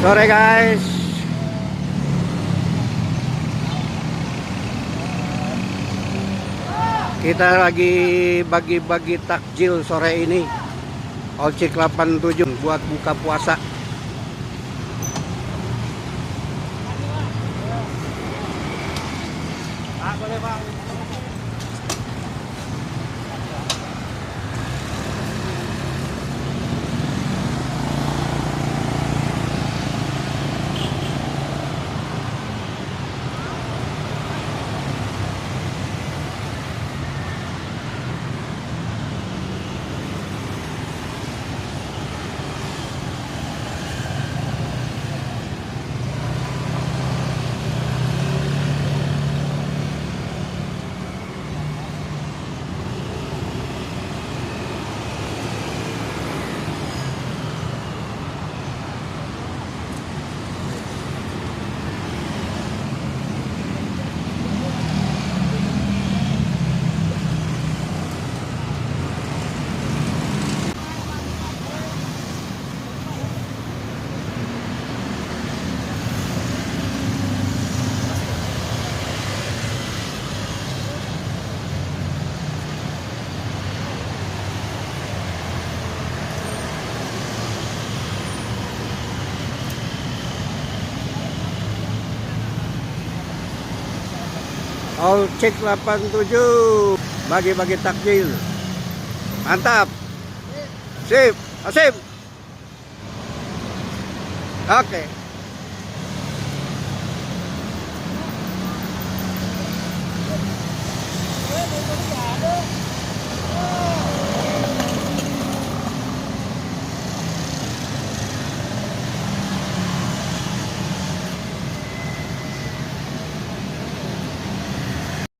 Sore guys, kita lagi bagi-bagi takjil sore ini. Ojek 87 buat buka puasa. Boleh Bang. Ojek 87 bagi-bagi takjil. Mantap. Sip, sip. Oke.